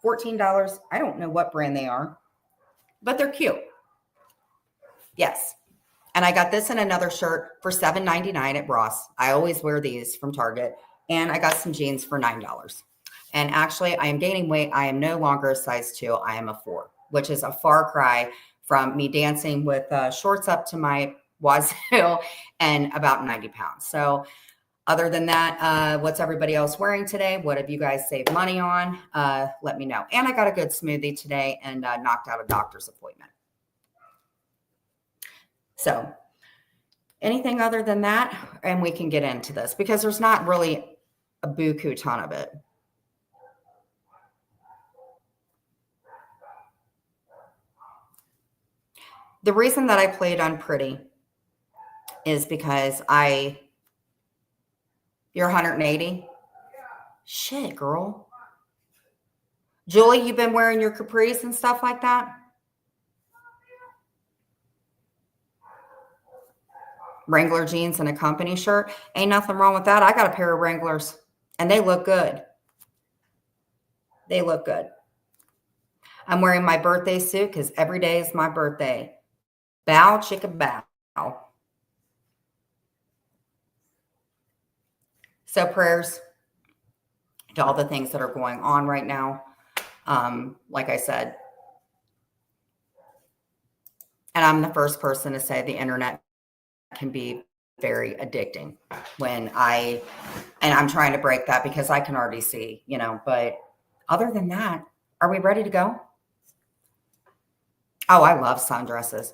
$14. I don't know what brand they are, but they're cute. Yes. And I got this in another shirt for $7.99 at Ross. I always wear these from Target. And I got some jeans for $9. And actually, I am gaining weight. I am no longer a size 2. I am a 4, which is a far cry from me dancing with shorts up to my wazoo and about 90 pounds. So other than that, what's everybody else wearing today? What have you guys saved money on? Let me know. And I got a good smoothie today and knocked out a doctor's appointment. So anything other than that, and we can get into this because there's not really a buku ton of it. The reason that I played Unpretty is because you're 180? Shit, girl. Julie, you've been wearing your capris and stuff like that? Wrangler jeans and a company shirt. Ain't nothing wrong with that. I got a pair of Wranglers and they look good. They look good. I'm wearing my birthday suit because every day is my birthday. Bow, chicka, bow. So prayers to all the things that are going on right now. Like I said, and I'm the first person to say the internet can be very addicting and I'm trying to break that because I can already see, but other than that, are we ready to go? Oh, I love sundresses.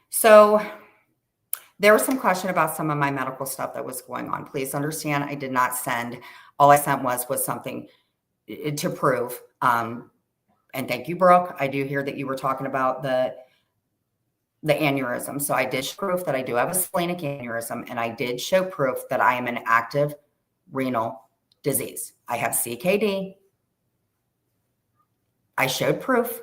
So there was some question about some of my medical stuff that was going on. Please understand, I did not send. All I sent was something to prove. And thank you, Brooke. I do hear that you were talking about the aneurysm. So I did show proof that I do have a splenic aneurysm, and I did show proof that I am an active renal disease. I have CKD. I showed proof.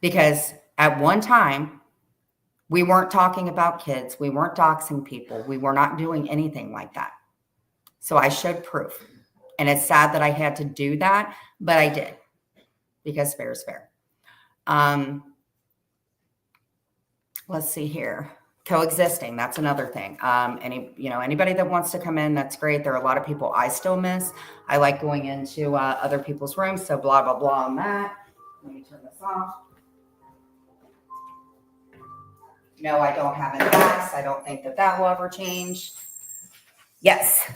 Because at one time, we weren't talking about kids. We weren't doxing people. We were not doing anything like that. So I showed proof. And it's sad that I had to do that, but I did. Because fair is fair. Let's see here. Coexisting, that's another thing. Anybody that wants to come in, that's great. There are a lot of people I still miss. I like going into other people's rooms. So blah, blah, blah on that. Let me turn this off. No, I don't have an ass. I don't think that will ever change. Yes.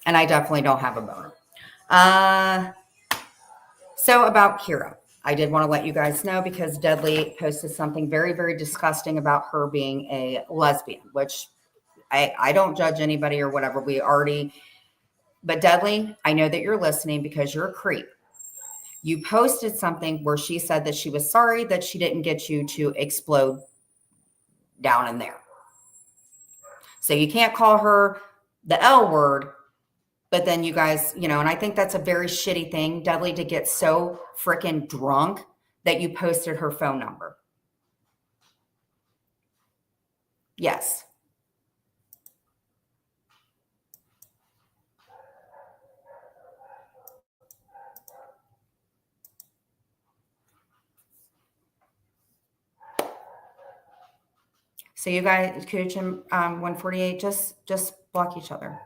And I definitely don't have a boner. So about Kira, I did want to let you guys know because Deadly posted something very, very disgusting about her being a lesbian, which I don't judge anybody or whatever. But Deadly, I know that you're listening because you're a creep. You posted something where she said that she was sorry that she didn't get you to explode down in there. So you can't call her the L word, but then you guys, and I think that's a very shitty thing, Deadly, to get so freaking drunk that you posted her phone number. Yes. So you guys, Cooch and 148, just block each other.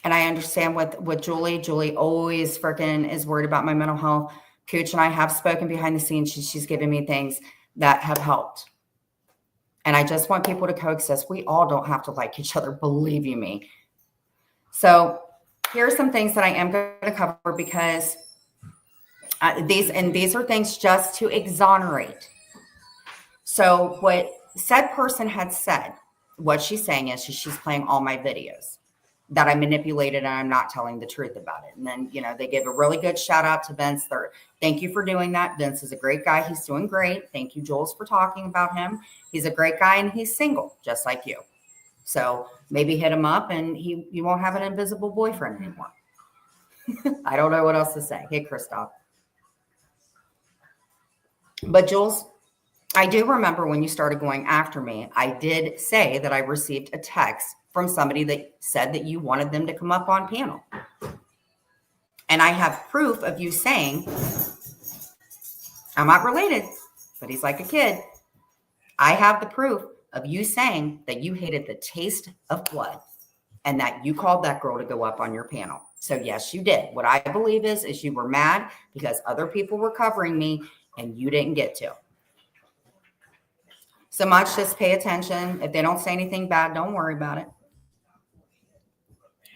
And I understand with Julie. Julie always freaking is worried about my mental health. Cooch and I have spoken behind the scenes. She's given me things that have helped. And I just want people to coexist. We all don't have to like each other, believe you me. So here are some things that I am going to cover because these are things just to exonerate. So what said person had said, what she's saying is she's playing all my videos that I manipulated and I'm not telling the truth about it. And then, they gave a really good shout out to Vince. Thank you for doing that. Vince is a great guy. He's doing great. Thank you, Jules, for talking about him. He's a great guy and he's single, just like you. So maybe hit him up and you won't have an invisible boyfriend anymore. I don't know what else to say. Hey, Christoph. But Jules, I do remember when you started going after me, I did say that I received a text from somebody that said that you wanted them to come up on panel. And I have proof of you saying, I'm not related, but he's like a kid. I have the proof of you saying that you hated the taste of blood and that you called that girl to go up on your panel. So yes, you did. What I believe is you were mad because other people were covering me and you didn't get to. So much, just pay attention. If they don't say anything bad, don't worry about it.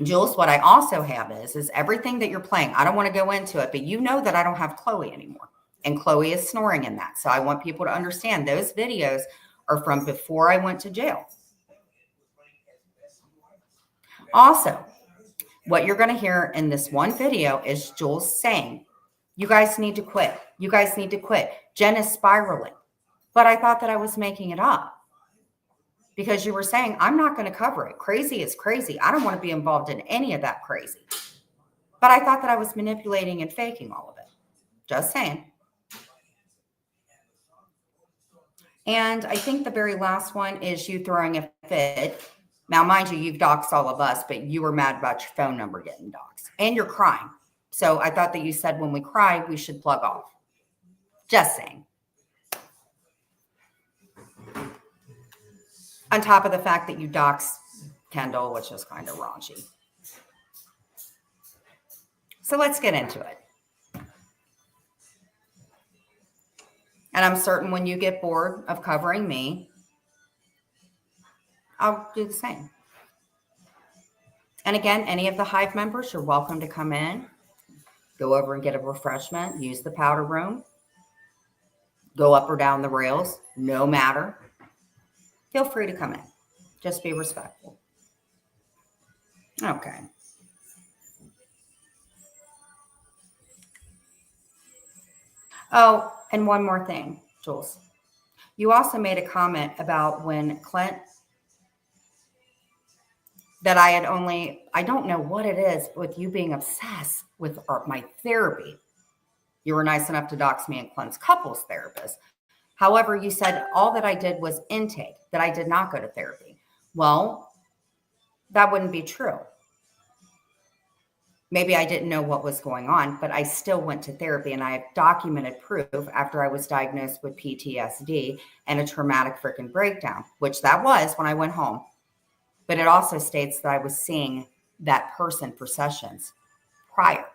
Jules, what I also have is everything that you're playing. I don't want to go into it, but you know that I don't have Chloe anymore. And Chloe is snoring in that. So I want people to understand those videos are from before I went to jail. Also, what you're going to hear in this one video is Jules saying, you guys need to quit. You guys need to quit. Jen is spiraling. But I thought that I was making it up because you were saying, I'm not going to cover it. Crazy is crazy. I don't want to be involved in any of that crazy. But I thought that I was manipulating and faking all of it. Just saying. And I think the very last one is you throwing a fit. Now, mind you, you've doxed all of us, but you were mad about your phone number getting doxed. And you're crying. So I thought that you said when we cry, we should plug off. Just saying. On top of the fact that you doxed Kendall, which is kind of raunchy. So let's get into it. And I'm certain when you get bored of covering me, I'll do the same. And again, any of the Hive members, you're welcome to come in, go over and get a refreshment, use the powder room, go up or down the rails, no matter. Feel free to come in. Just be respectful. Okay. Oh, and one more thing, Jules. You also made a comment about when Clint, that I had only, I don't know what it is with you being obsessed with my therapy. You were nice enough to dox me and Clint's couples therapist. However, you said all that I did was intake, that I did not go to therapy. Well, that wouldn't be true. Maybe I didn't know what was going on, but I still went to therapy, and I have documented proof after I was diagnosed with PTSD and a traumatic freaking breakdown, which that was when I went home. But it also states that I was seeing that person for sessions prior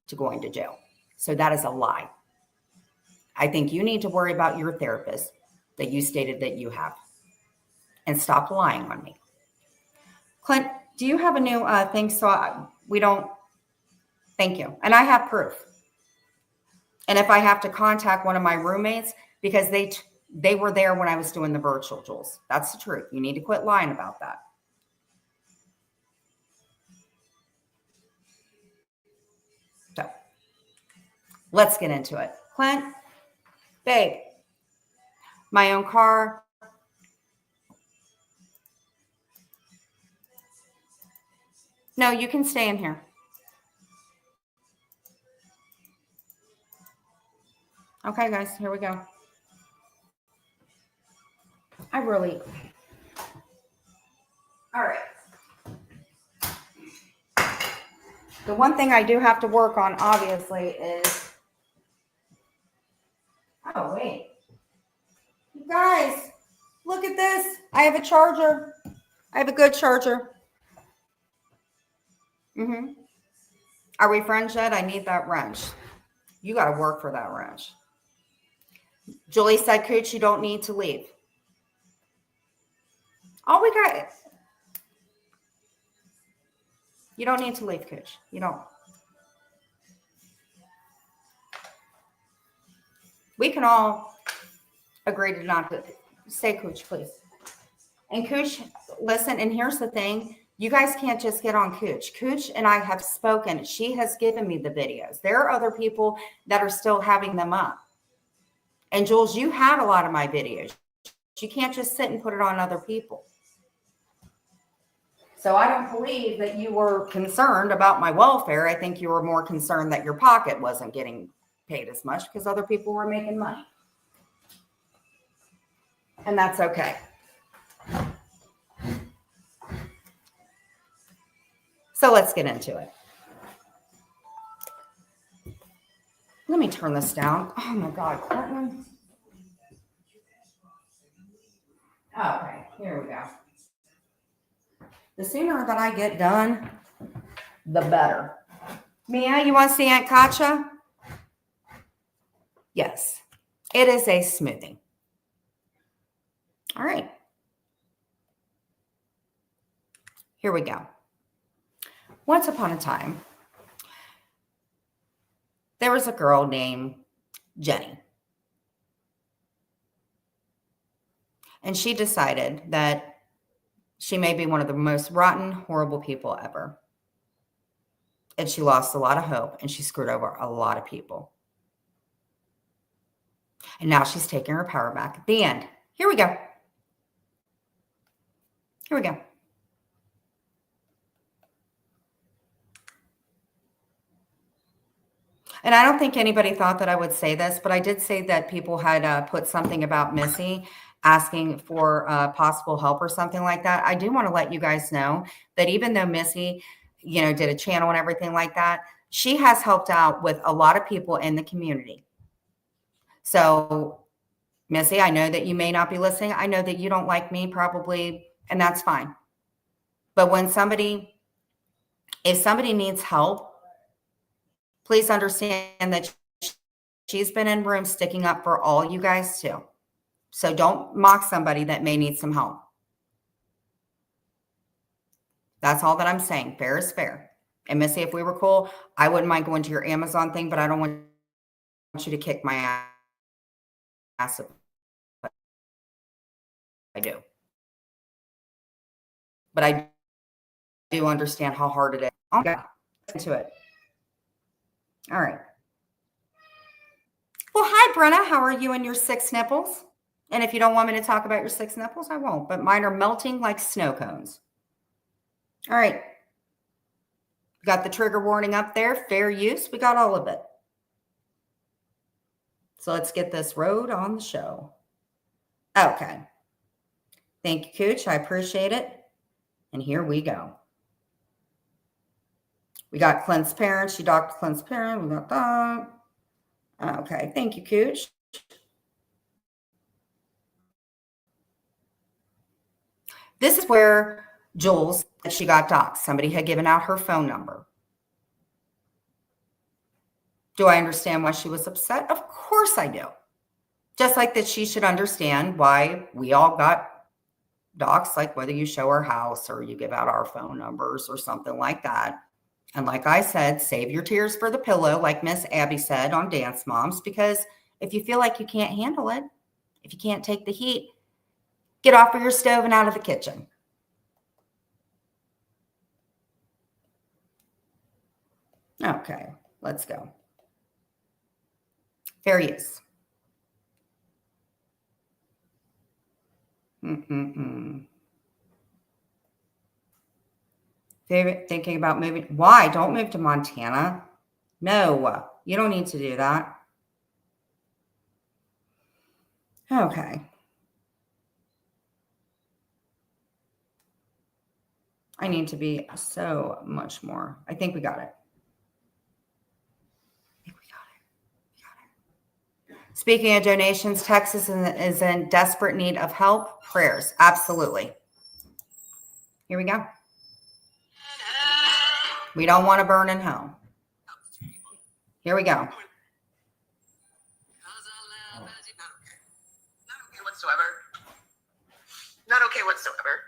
to going to jail. So that is a lie. I think you need to worry about your therapist that you stated that you have and stop lying on me. Clint, do you have a new thing? So we don't, thank you. And I have proof. And if I have to contact one of my roommates, because they were there when I was doing the virtual, Jules. That's the truth. You need to quit lying about that. So let's get into it. Clint, babe, my own car. No, you can stay in here. Okay, guys, here we go. All right. The one thing I do have to work on, obviously, is, oh, wait. You guys, look at this. I have a charger. I have a good charger. Are we friends yet? I need that wrench. You got to work for that wrench. Julie said, Cooch, you don't need to leave. All we got. You don't need to leave, Cooch. You don't. We can all agree to not to say Cooch, please. And Cooch, listen, and here's the thing. You guys can't just get on Cooch. Cooch and I have spoken. She has given me the videos. There are other people that are still having them up. And Jules, you had a lot of my videos. You can't just sit and put it on other people. So I don't believe that you were concerned about my welfare. I think you were more concerned that your pocket wasn't getting paid as much because other people were making money. And that's okay. So let's get into it. Let me turn this down. Oh my God, Clinton. Okay, here we go. The sooner that I get done, the better. Mia, you want to see Aunt Katja? Yes, it is a smoothie. All right. Here we go. Once upon a time, there was a girl named Jenny. And she decided that she may be one of the most rotten, horrible people ever. And she lost a lot of hope and she screwed over a lot of people. And now she's taking her power back. At the end. Here we go. Here we go. And I don't think anybody thought that I would say this, but I did say that people had put something about Missy asking for possible help or something like that. I do want to let you guys know that even though Missy, did a channel and everything like that, she has helped out with a lot of people in the community. So, Missy, I know that you may not be listening. I know that you don't like me probably, and that's fine. But if somebody needs help, please understand that she's been in rooms sticking up for all you guys too. So don't mock somebody that may need some help. That's all that I'm saying. Fair is fair. And Missy, if we were cool, I wouldn't mind going to your Amazon thing, but I don't want you to kick my ass. I do. But I do understand how hard it is. I'll get into it. All right. Well, hi, Brenna. How are you and your 6 nipples? And if you don't want me to talk about your 6 nipples, I won't. But mine are melting like snow cones. All right. Got the trigger warning up there. Fair use. We got all of it. So let's get this road on the show. Okay. Thank you, Cooch. I appreciate it. And here we go. We got Clint's parents. She docked Clint's parent. We got that. Okay. Thank you, Cooch. This is where Jules, she got doxxed. Somebody had given out her phone number. Do I understand why she was upset? Of course I do. Just like that she should understand why we all got doxxed, like whether you show our house or you give out our phone numbers or something like that. And like I said, save your tears for the pillow, like Miss Abby said on Dance Moms, because if you feel like you can't handle it, if you can't take the heat, get off of your stove and out of the kitchen. Okay, let's go. Fair use. Favorite thinking about moving. Why? Don't move to Montana. No, you don't need to do that. Okay. I need to be so much more. I think we got it. Speaking of donations, Texas is in desperate need of help. Prayers. Absolutely. Here we go. We don't want to burn in hell. Here we go. Not okay whatsoever. Not okay whatsoever.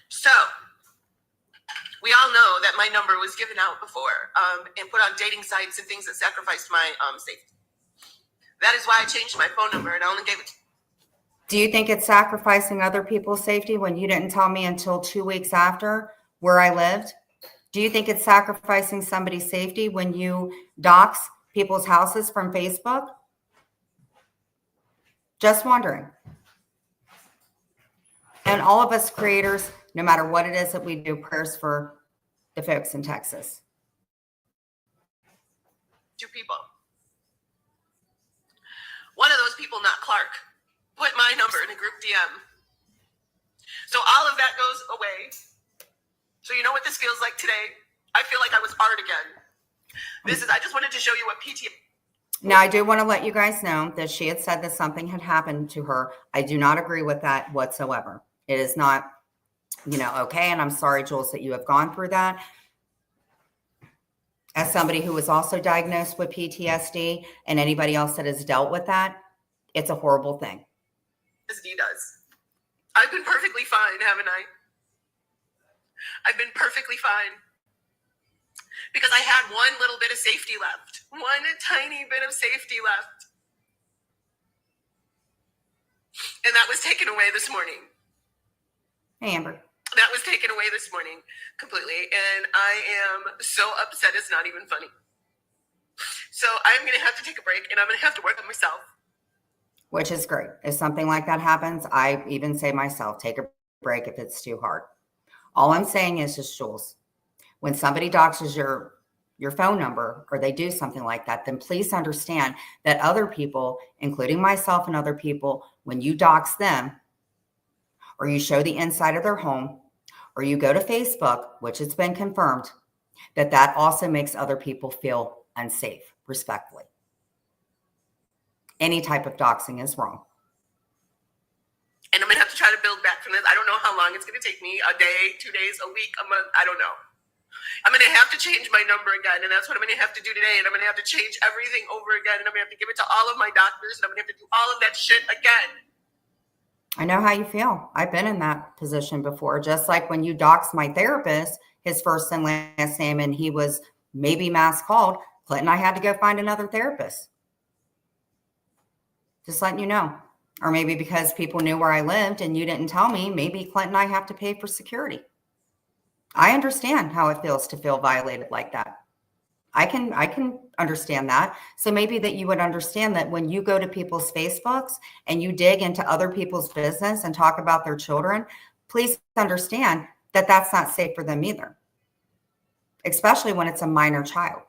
So, we all know that my number was given out before and put on dating sites and things that sacrificed my safety. That is why I changed my phone number and I only gave it to. Do you think it's sacrificing other people's safety when you didn't tell me until 2 weeks after where I lived? Do you think it's sacrificing somebody's safety when you dox people's houses from Facebook? Just wondering. And all of us creators, no matter what it is that we do, prayers for the folks in Texas. 2 people. One of those people, not Clark, put my number in a group DM. So all of that goes away. So you know what this feels like today? I feel like I was art again. I just wanted to show you what PTSD. Now, I do want to let you guys know that she had said that something had happened to her. I do not agree with that whatsoever. It is not, okay. And I'm sorry, Jules, that you have gone through that. As somebody who was also diagnosed with PTSD and anybody else that has dealt with that, it's a horrible thing. PTSD does. I've been perfectly fine, haven't I? I've been perfectly fine. Because I had one little bit of safety left. One tiny bit of safety left. And that was taken away this morning. Hey, Amber. That was taken away this morning completely. And I am so upset it's not even funny. So I'm going to have to take a break and I'm going to have to work on myself. Which is great. If something like that happens, I even say myself, take a break if it's too hard. All I'm saying is just, Jules, when somebody doxes your phone number or they do something like that, then please understand that other people, including myself and other people, when you dox them or you show the inside of their home or you go to Facebook, which has been confirmed, that also makes other people feel unsafe, respectfully. Any type of doxing is wrong. And I'm going to have to try to build back from this. I don't know how long it's going to take me, a day, 2 days, a week, a month. I don't know. I'm going to have to change my number again, and that's what I'm going to have to do today. And I'm going to have to change everything over again, and I'm going to have to give it to all of my doctors, and I'm going to have to do all of that shit again. I know how you feel. I've been in that position before. Just like when you doxed my therapist, his first and last name, and he was maybe mass called, Clint and I had to go find another therapist. Just letting you know. Or maybe because people knew where I lived and you didn't tell me, maybe Clint and I have to pay for security. I understand how it feels to feel violated like that. I can understand that. So maybe that you would understand that when you go to people's Facebooks and you dig into other people's business and talk about their children, please understand that that's not safe for them either, especially when it's a minor child.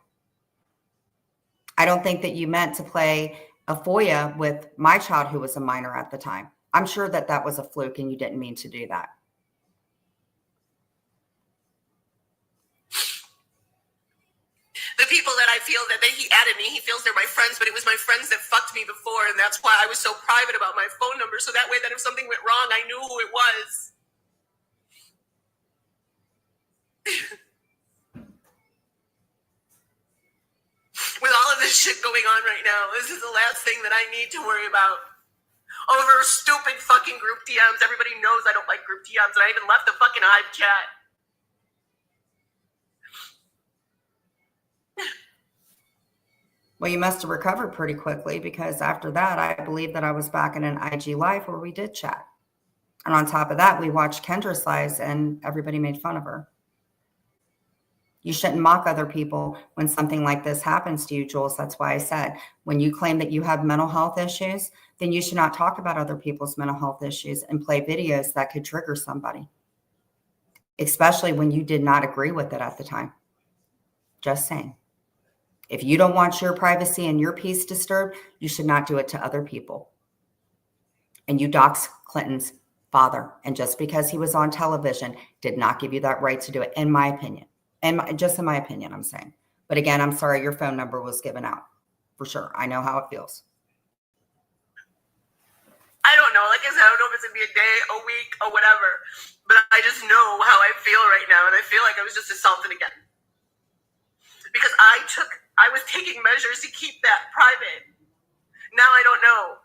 I don't think that you meant to play a FOIA with my child who was a minor at the time. I'm sure that was a fluke and you didn't mean to do that. The people that I feel that he added me, he feels they're my friends, but it was my friends that fucked me before, and that's why I was so private about my phone number, so that way that if something went wrong, I knew who it was. With all of this shit going on right now, this is the last thing that I need to worry about. Over stupid fucking group DMs. Everybody knows I don't like group DMs, and I even left the fucking Hive chat. Well, you must have recovered pretty quickly, because after that, I believe that I was back in an IG live where we did chat. And on top of that, we watched Kendra's lives and everybody made fun of her. You shouldn't mock other people when something like this happens to you, Jules. That's why I said, when you claim that you have mental health issues, then you should not talk about other people's mental health issues and play videos that could trigger somebody, especially when you did not agree with it at the time. Just saying. If you don't want your privacy and your peace disturbed, you should not do it to other people. And you dox Clinton's father. And just because he was on television did not give you that right to do it, in my opinion. And just in my opinion, I'm saying. But again, I'm sorry your phone number was given out. For sure. I know how it feels. I don't know. Like I said, I don't know if it's going to be a day, a week, or whatever. But I just know how I feel right now. And I feel like I was just assaulted again. Because I was taking measures to keep that private. Now I don't know.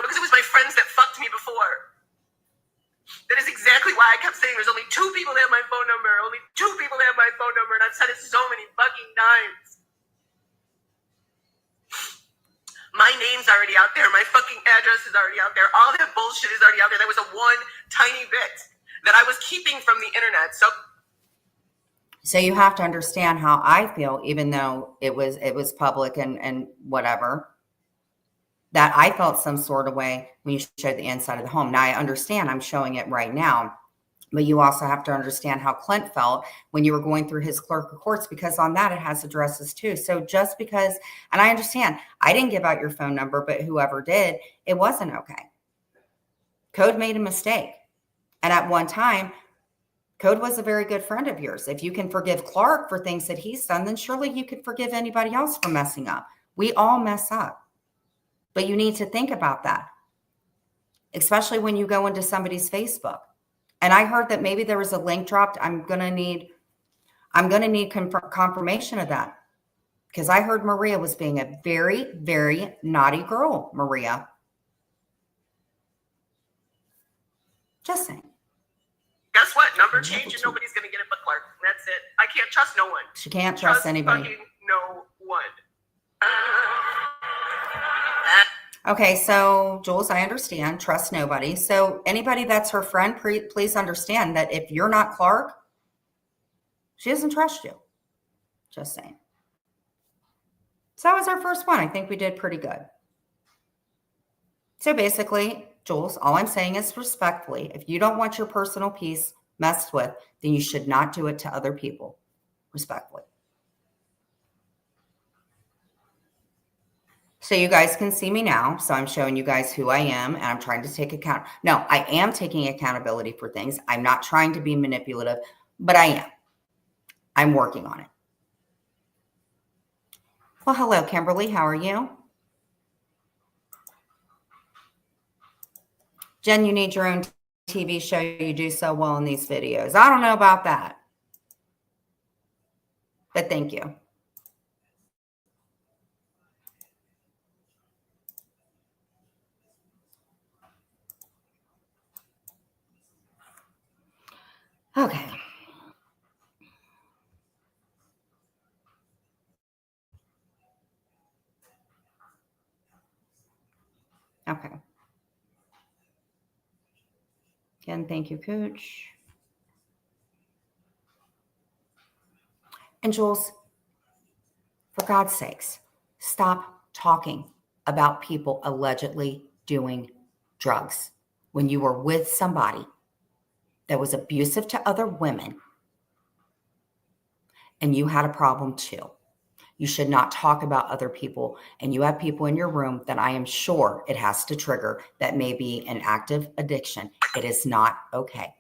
Because it was my friends that fucked me before. That is exactly why I kept saying there's only 2 people that have my phone number. Only 2 people that have my phone number. And I've said it so many fucking times. My name's already out there. My fucking address is already out there. All that bullshit is already out there. That was a one tiny bit that I was keeping from the internet. So you have to understand how I feel, even though it was public and whatever, that I felt some sort of way when you showed the inside of the home. Now I understand I'm showing it right now, but you also have to understand how Clint felt when you were going through his clerk of courts, because on that it has addresses too. So just because, and I understand I didn't give out your phone number, but whoever did, it wasn't okay. Code made a mistake. And at one time, Code was a very good friend of yours. If you can forgive Clark for things that he's done, then surely you could forgive anybody else for messing up. We all mess up. But you need to think about that, especially when you go into somebody's Facebook. And I heard that maybe there was a link dropped. I'm going to need confirmation of that, because I heard Maria was being a very, very naughty girl, Maria. Just saying. Guess what? Number change and nobody's going to get it but Clark. That's it. I can't trust no one. She can't trust anybody. Fucking no one. Okay, so Jules, I understand. Trust nobody. So anybody that's her friend, please understand that if you're not Clark, she doesn't trust you. Just saying. So that was our first one. I think we did pretty good. So basically, Jules, all I'm saying is respectfully, if you don't want your personal peace messed with, then you should not do it to other people. Respectfully. So you guys can see me now. So I'm showing you guys who I am, and I'm trying to take account. No, I am taking accountability for things. I'm not trying to be manipulative, but I am. I'm working on it. Well, hello, Kimberly. How are you? Jen, you need your own TV show. You do so well in these videos. I don't know about that, but thank you. Okay. Okay. Again, thank you, Coach. And Jules, for God's sakes, stop talking about people allegedly doing drugs when you were with somebody that was abusive to other women and you had a problem too. You should not talk about other people, and you have people in your room that I am sure it has to trigger that may be an active addiction. It is not okay.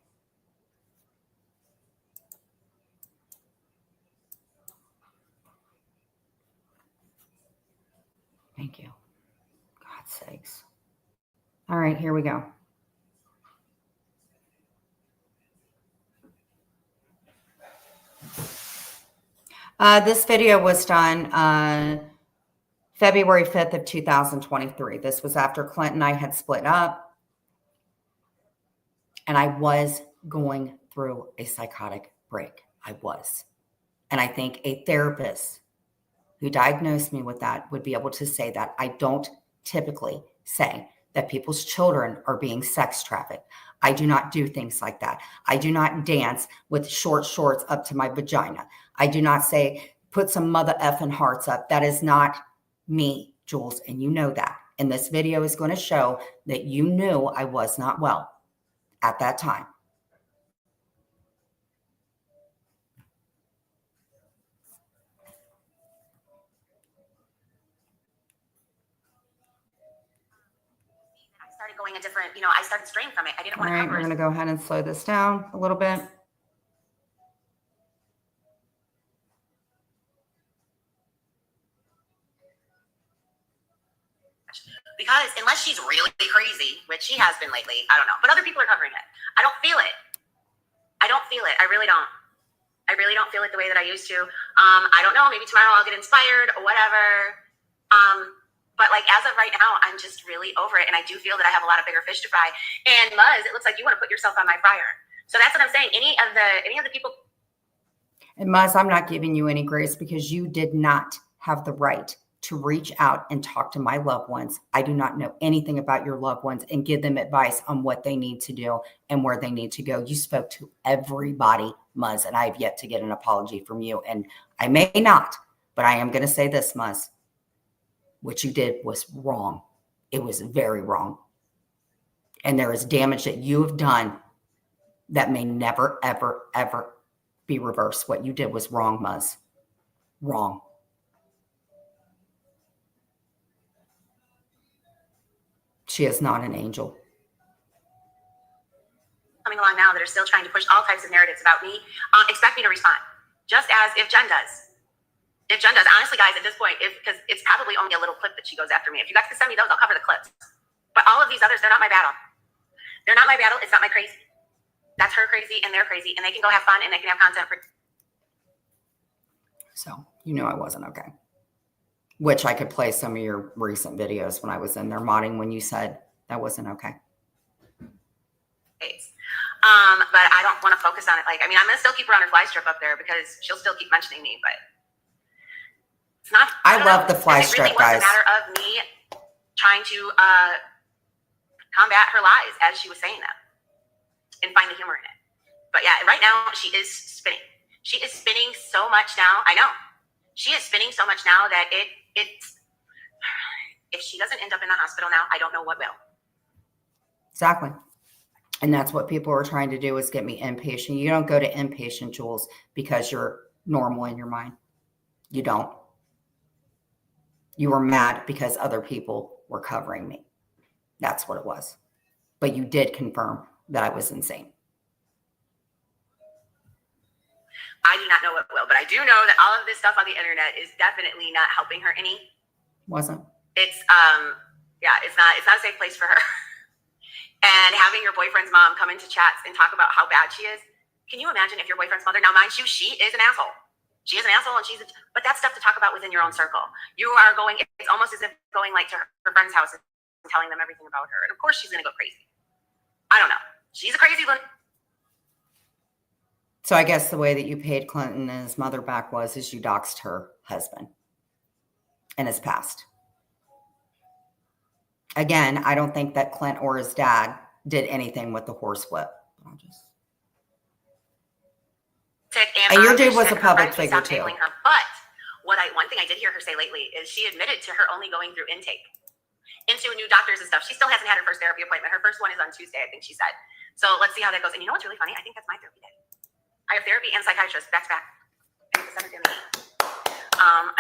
Thank you. God's sakes. All right, here we go. This video was done February 5th of 2023. This was after Clint and I had split up, and I was going through a psychotic break. I was. And I think a therapist who diagnosed me with that would be able to say that. I don't typically say that people's children are being sex trafficked. I do not do things like that. I do not dance with short shorts up to my vagina. I do not say, put some mother effing hearts up. That is not me, Jules, and you know that. And this video is going to show that you knew I was not well at that time. I started going a different, I started straying from it. I didn't want to All right, we're going to go ahead and slow this down a little bit. Because unless she's really crazy, which she has been lately, I don't know. But other people are covering it. I don't feel it. I don't feel it. I really don't. I really don't feel it the way that I used to. I don't know. Maybe tomorrow I'll get inspired or whatever. But like as of right now, I'm just really over it. And I do feel that I have a lot of bigger fish to fry. And Muzz, it looks like you want to put yourself on my fryer. So that's what I'm saying. Any of the people. And Muzz, I'm not giving you any grace because you did not have the right to reach out and talk to my loved ones. I do not know anything about your loved ones and give them advice on what they need to do and where they need to go. You spoke to everybody, Muzz, and I have yet to get an apology from you. And I may not, but I am going to say this, Muzz. What you did was wrong. It was very wrong. And there is damage that you have done that may never, ever, ever be reversed. What you did was wrong, Muzz. Wrong. She is not an angel. coming along now that are still trying to push all types of narratives about me, expect me to respond. Just as if Jen does. If Jen does. Honestly, guys, at this point, because it's probably only a little clip that she goes after me. If you guys can send me those, I'll cover the clips. But all of these others, they're not my battle. They're not my battle. It's not my crazy. That's her crazy and they're crazy. And they can go have fun and they can have content for. So you knew I wasn't okay. Which I could play some of your recent videos when I was in there modding when you said that wasn't okay. But I don't want to focus on it. Like, I mean, I'm going to still keep her on her fly strip up there because she'll still keep mentioning me, but it's not. I love the fly strip, it really was a matter of me trying to combat her lies as she was saying them and find the humor in it. But yeah, right now she is spinning. She is spinning so much now. I know. She is spinning so much now that it's, if she doesn't end up in the hospital now, I don't know what will. Exactly. And that's what people are trying to do is get me inpatient. You don't go to inpatient, Jules, because you're normal in your mind. You don't. You were mad because other people were covering me. That's what it was. But you did confirm that I was insane. I do not know what will, but I do know that all of this stuff on the internet is definitely not helping her any. Wasn't. It's it's not a safe place for her. And having your boyfriend's mom come into chats and talk about how bad she is. Can you imagine if your boyfriend's mother, now mind you, she is an asshole. She is an asshole and but that's stuff to talk about within your own circle. You are going, it's almost as if going like to her friend's house and telling them everything about her. And of course she's going to go crazy. I don't know. She's a crazy one. So I guess the way that you paid Clinton and his mother back is you doxed her husband and his past. Again, I don't think that Clint or his dad did anything with the horsewhip. I'll just... And your dude was a public figure too. Her. But one thing I did hear her say lately is she admitted to her only going through intake into new doctors and stuff. She still hasn't had her first therapy appointment. Her first one is on Tuesday, I think she said. So let's see how that goes. And you know what's really funny? I think that's my therapy day. I have therapy and psychiatrist back to back.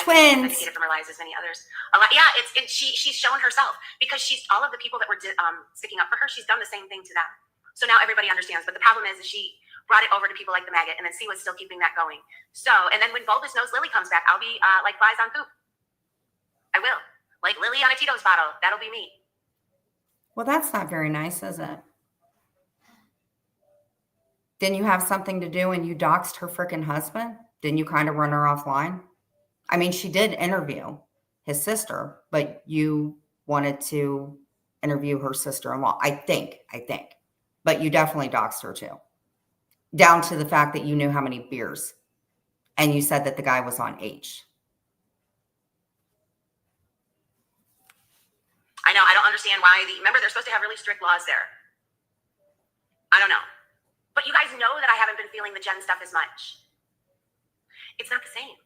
Twins. I educated from her lives as many others. Yeah, she's shown herself because she's all of the people that were sticking up for her. She's done the same thing to them. So now everybody understands. But the problem is she brought it over to people like the maggot, and then C was still keeping that going. So, and then when Bulbous Nose Lily comes back, I'll be like flies on poop. I will. Like Lily on a Tito's bottle. That'll be me. Well, that's not very nice, is it? Didn't you have something to do and you doxed her freaking husband? Didn't you kind of run her offline? I mean, she did interview his sister, but you wanted to interview her sister-in-law. I think. But you definitely doxed her too. Down to the fact that you knew how many beers. And you said that the guy was on H. I know. I don't understand why. Remember, they're supposed to have really strict laws there. I don't know. But you guys know that I haven't been feeling the Jen stuff as much. It's not the same.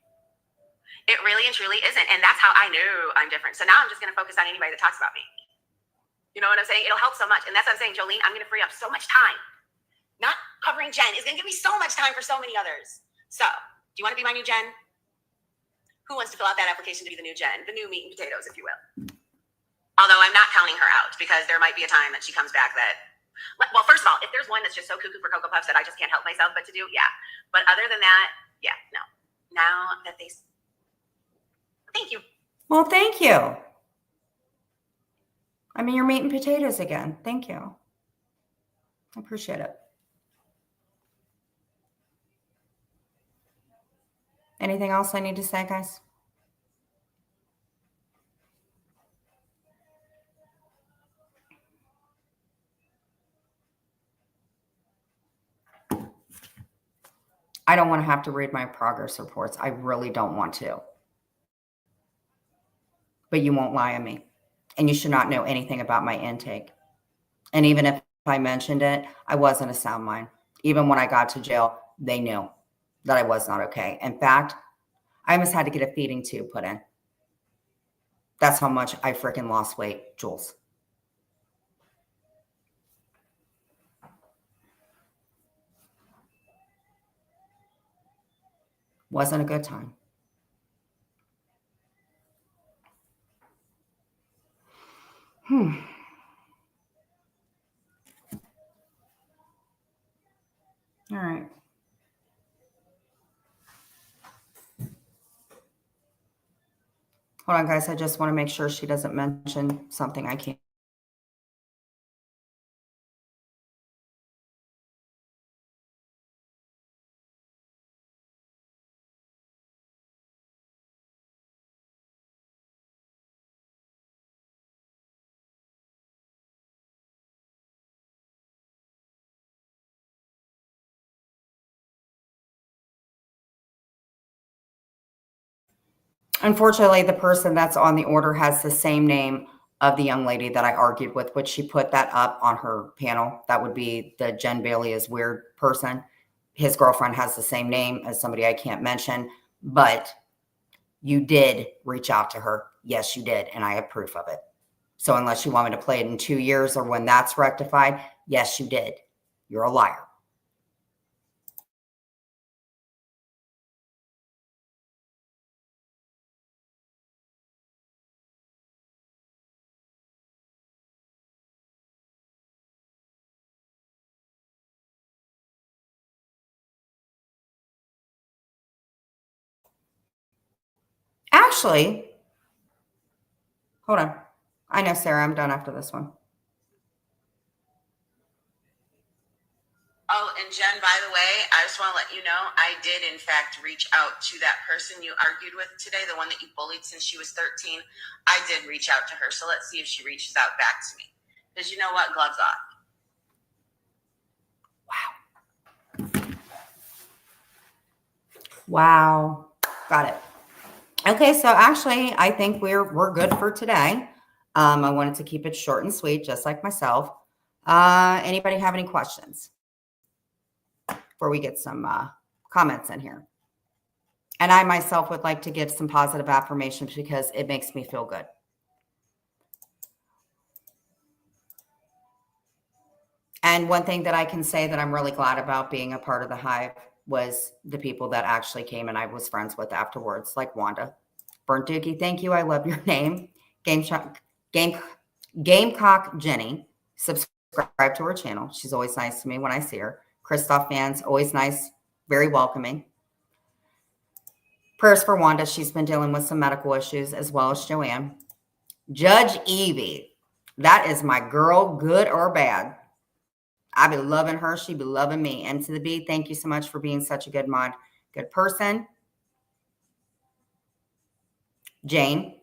It really and truly isn't. And that's how I knew I'm different. So now I'm just going to focus on anybody that talks about me. You know what I'm saying? It'll help so much. And that's what I'm saying, Jolene, I'm going to free up so much time. Not covering Jen is going to give me so much time for so many others. So, do you want to be my new Jen? Who wants to fill out that application to be the new Jen? The new meat and potatoes, if you will. Although I'm not counting her out because there might be a time that she comes back that, well, first of all, if there's one that's just so cuckoo for Cocoa Puffs that I just can't help myself but to do, yeah. But other than that, yeah, no. Now that they... Thank you. Well, thank you. I mean, you're meat and potatoes again. Thank you. I appreciate it. Anything else I need to say, guys? I don't want to have to read my progress reports. I really don't want to. But you won't lie on me. And you should not know anything about my intake. And even if I mentioned it, I wasn't a sound mind. Even when I got to jail, they knew that I was not okay. In fact, I almost had to get a feeding tube put in. That's how much I freaking lost weight, Jules. Wasn't a good time. Hold on, guys. I just want to make sure she doesn't mention something I can't. Unfortunately, the person that's on the order has the same name of the young lady that I argued with, which she put that up on her panel. That would be the Jen Bailey is weird person. His girlfriend has the same name as somebody I can't mention, but you did reach out to her. Yes, you did. And I have proof of it. So unless you want me to play it in 2 years or when that's rectified, yes, you did. You're a liar. Actually, hold on. I know, Sarah, I'm done after this one. Oh, and Jen, by the way, I just want to let you know, I did in fact reach out to that person you argued with today, the one that you bullied since she was 13. I did reach out to her, so let's see if she reaches out back to me. Because you know what? Gloves off. Wow. Got it. Okay, so actually, I think we're good for today. I wanted to keep it short and sweet, just like myself. Anybody have any questions before we get some comments in here? And I myself would like to give some positive affirmations because it makes me feel good. And one thing that I can say that I'm really glad about being a part of the Hive was the people that actually came and I was friends with afterwards, like Wanda. Burnt Dookie, thank you. I love your name. Gamecock Jenny, subscribe to her channel. She's always nice to me when I see her. Christoph fans, always nice, very welcoming. Prayers for Wanda. She's been dealing with some medical issues as well as Joanne. Judge Evie, that is my girl, good or bad. I be loving her. She be loving me. And to the B, thank you so much for being such a good mod, good person. Jane,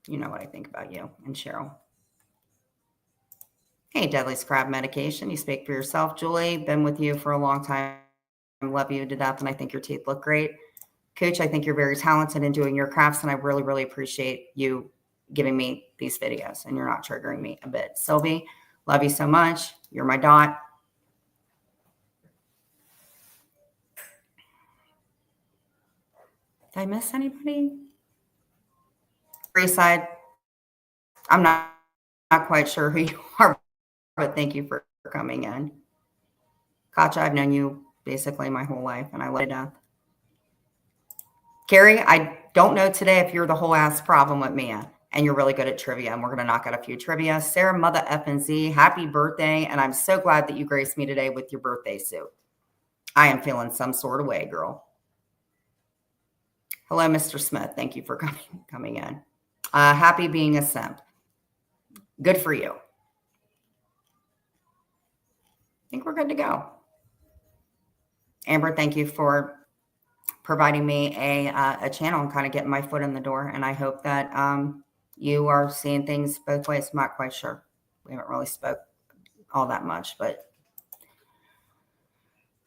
you know what I think about you. And Cheryl. Hey, Deadly Scrap Medication. You speak for yourself, Julie. Been with you for a long time. Love you to death, and I think your teeth look great. Cooch, I think you're very talented in doing your crafts, and I really, really appreciate you giving me these videos, and you're not triggering me a bit. Sylvie, love you so much. You're my dot. Did I miss anybody? Freeside, I'm not quite sure who you are, but thank you for coming in. Katja, I've known you basically my whole life, and I love you to death. Carrie, I don't know today if you're the whole ass problem with Mia, and you're really good at trivia, and we're going to knock out a few trivia. Sarah, Mother F and Z, happy birthday, and I'm so glad that you graced me today with your birthday suit. I am feeling some sort of way, girl. Hello, Mr. Smith. Thank you for coming in. Happy being a simp. Good for you. I think we're good to go. Amber, thank you for providing me a channel and kind of getting my foot in the door. And I hope that you are seeing things both ways. I'm not quite sure. We haven't really spoke all that much, but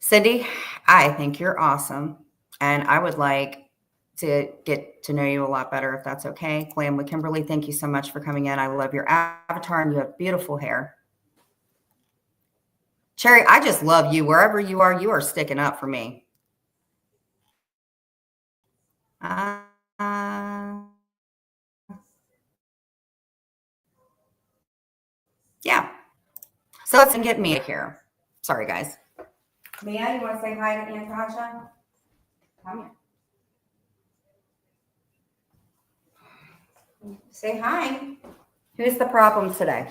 Cindy, I think you're awesome. And I would like to get to know you a lot better if that's okay. Glam with Kimberly, thank you so much for coming in. I love your avatar and you have beautiful hair. Cherry, I just love you. Wherever you are sticking up for me. Yeah. So let's get Mia here. Sorry, guys. Mia, you want to say hi to Aunt Tasha? Come here. Say hi. Who's the problem today?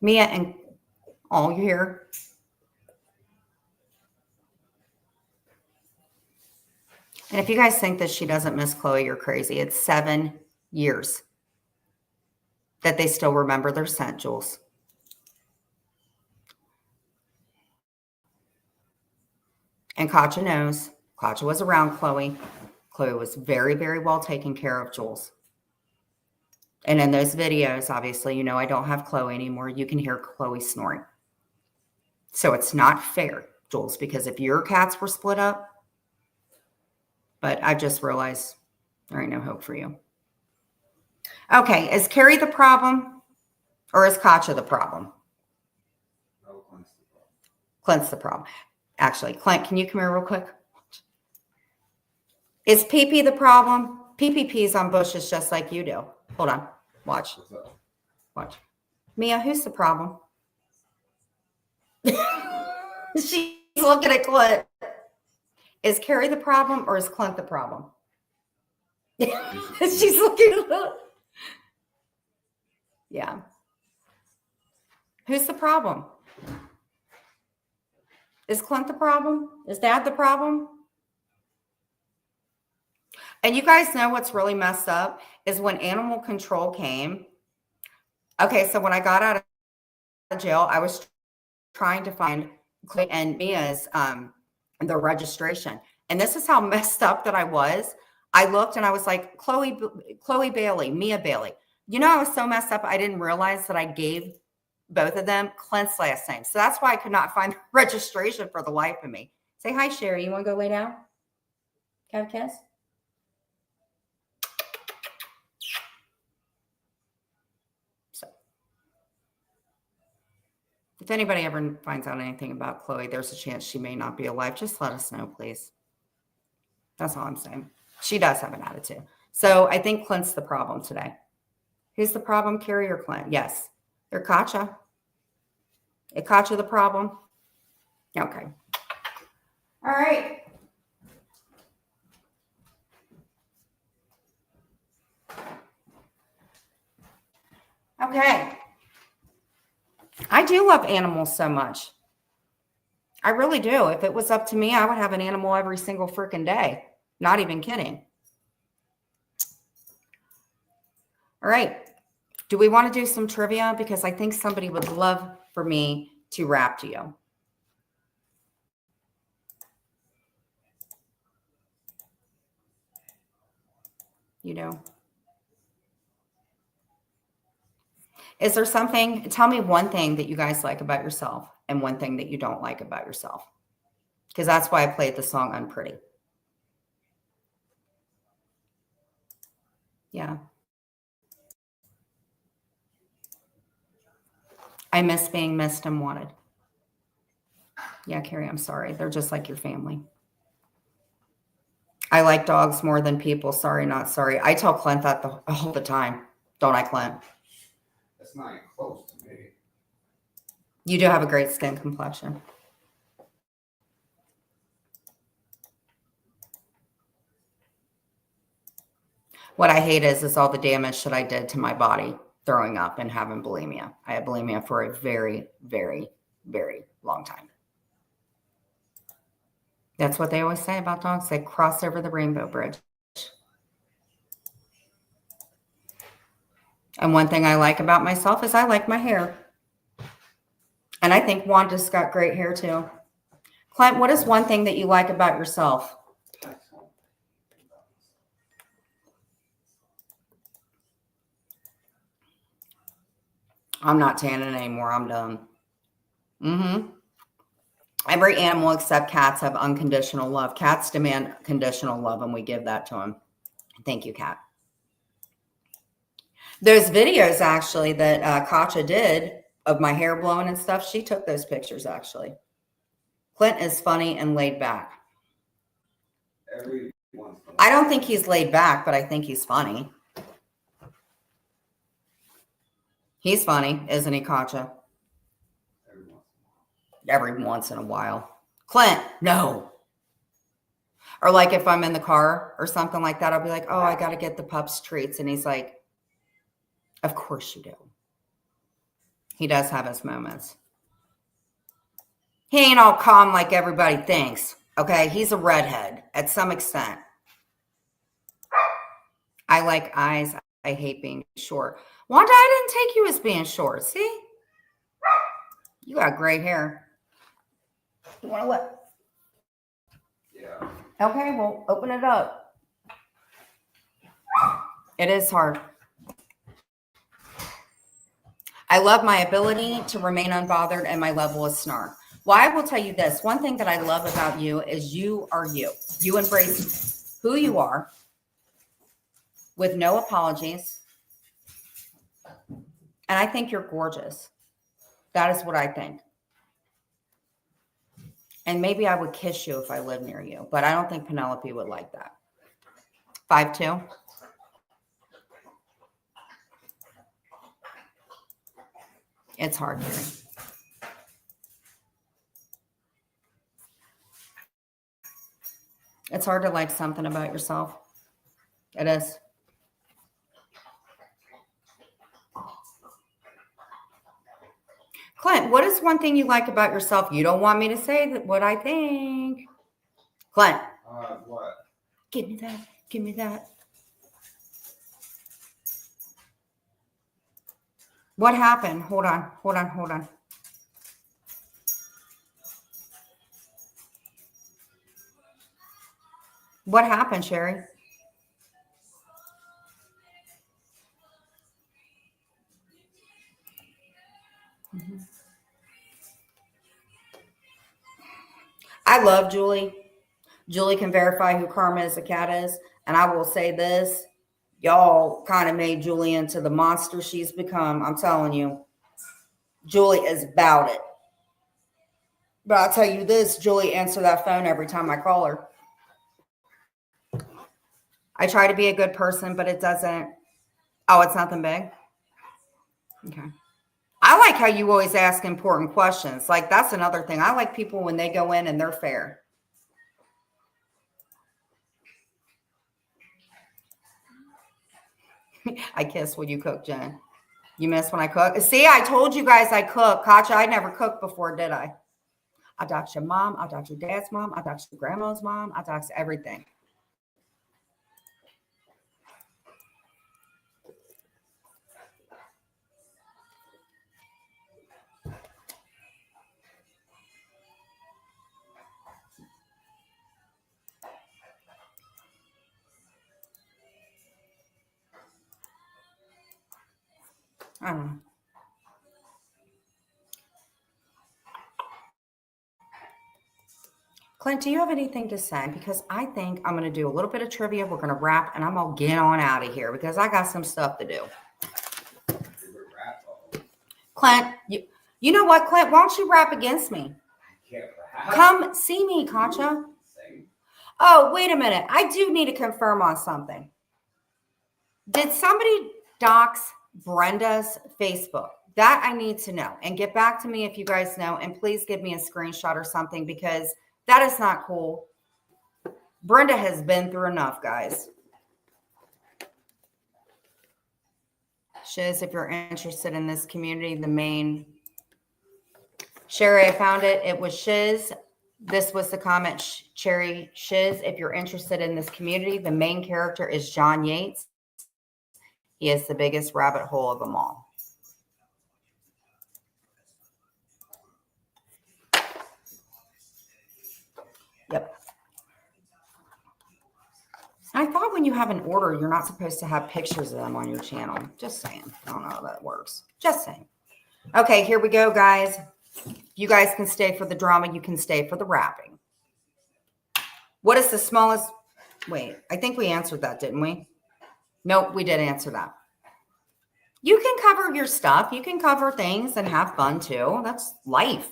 Mia and all you hear. And if you guys think that she doesn't miss Chloe, you're crazy. It's 7 years that they still remember their scent, Jules. And Katja knows. Katja was around Chloe. Chloe was very, very well taken care of, Jules. And in those videos, obviously, you know I don't have Chloe anymore. You can hear Chloe snoring. So it's not fair, Jules, because if your cats were split up, but I just realized there ain't no hope for you. Okay, is Carrie the problem or is Katja the problem? No, Clint's the problem. Clint's the problem. Actually, Clint, can you come here real quick? Is PP the problem? PP pees on bushes just like you do. Hold on. Watch. What's up? Watch. Mia, who's the problem? She's looking at Clint. Is Carrie the problem or is Clint the problem? She's looking at Yeah. Who's the problem? Is Clint the problem? Is Dad the problem? And you guys know what's really messed up is when animal control came. Okay, so when I got out of jail, I was trying to find Clay and Mia's the registration. And this is how messed up that I was. I looked and I was like, Chloe Bailey, Mia Bailey. You know, I was so messed up, I didn't realize that I gave both of them Clint's last name. So that's why I could not find the registration for the life of me. Say hi, Sherry. You want to go lay down? Have a kiss? So, if anybody ever finds out anything about Chloe, there's a chance she may not be alive. Just let us know, please. That's all I'm saying. She does have an attitude. So I think Clint's the problem today. Who's the problem, Carrie or Clint? Yes. They're Katja. Is Katja the problem? Okay. All right. Okay. I do love animals so much. I really do. If it was up to me, I would have an animal every single freaking day. Not even kidding. All right. Do we want to do some trivia? Because I think somebody would love for me to rap to you. You know? Is there something, tell me one thing that you guys like about yourself and one thing that you don't like about yourself. Because that's why I played the song Unpretty. Yeah. I miss being missed and wanted. Yeah, Carrie, I'm sorry. They're just like your family. I like dogs more than people. Sorry, not sorry. I tell Clint that all the time. Don't I, Clint? That's not even close to me. You do have a great skin complexion. What I hate is all the damage that I did to my body throwing up and having bulimia. I had bulimia for a very, very, very long time. That's what they always say about dogs. They cross over the rainbow bridge. And one thing I like about myself is I like my hair. And I think Wanda's got great hair too. Clint, what is one thing that you like about yourself? I'm not tanning anymore. I'm done. Every animal except cats have unconditional love. Cats demand conditional love, and we give that to them. Thank you, Cat. Those videos, actually, that Katja did of my hair blowing and stuff, she took those pictures, actually. Clint is funny and laid back. I don't think he's laid back, but I think he's funny. He's funny, isn't he, Katja? Every once in a while. Clint, no. Or like if I'm in the car or something like that, I'll be like, oh, I got to get the pups treats. And he's like, of course you do. He does have his moments. He ain't all calm like everybody thinks. Okay, he's a redhead at some extent. I like eyes. I hate being short. Wanda, I didn't take you as being short. See? You got gray hair. You want to look? Yeah. Okay, well, open it up. It is hard. I love my ability to remain unbothered and my level of snark. Well, I will tell you this. One thing that I love about you is you are you. You embrace who you are with no apologies. And I think you're gorgeous. That is what I think. And maybe I would kiss you if I lived near you, but I don't think Penelope would like that. 5'2". It's hard, Gary. It's hard to like something about yourself. It is. Clint, what is one thing you like about yourself? You don't want me to say that what I think. Clint. What? Give me that. Give me that. What happened? Hold on. Hold on. Hold on. What happened, Sherry? I love Julie. Julie can verify who Karma is a cat is. And I will say this. Y'all kind of made Julie into the monster she's become. I'm telling you. Julie is about it. But I'll tell you this. Julie answers that phone every time I call her. I try to be a good person, but it doesn't. Oh, it's nothing big? Okay. I like how you always ask important questions. Like, that's another thing. I like people when they go in and they're fair. I kiss when you cook, Jen. You miss when I cook? See, I told you guys I cook. Katja, I never cooked before, did I? I dox your mom. I dox your dad's mom. I dox your grandma's mom. I dox everything. I don't know. Clint, do you have anything to say? Because I think I'm going to do a little bit of trivia. We're going to wrap, and I'm going to get on out of here because I got some stuff to do. Clint, you know what, Clint? Why don't you rap against me? Come see me, Katja. Oh, wait a minute. I do need to confirm on something. Did somebody dox Brenda's Facebook? That I need to know. And get back to me if you guys know. And please give me a screenshot or something because that is not cool. Brenda has been through enough, guys. Shiz, if you're interested in this community, the main. Sherry, I found it. It was Shiz. This was the comment, Cherry Shiz. If you're interested in this community, the main character is John Yates. He is the biggest rabbit hole of them all. Yep. I thought when you have an order, you're not supposed to have pictures of them on your channel. Just saying. I don't know how that works. Just saying. Okay, here we go, guys. You guys can stay for the drama. You can stay for the rapping. What is the smallest? Wait, I think we answered that, didn't we? Nope, we did answer that. You can cover your stuff. You can cover things and have fun too. That's life.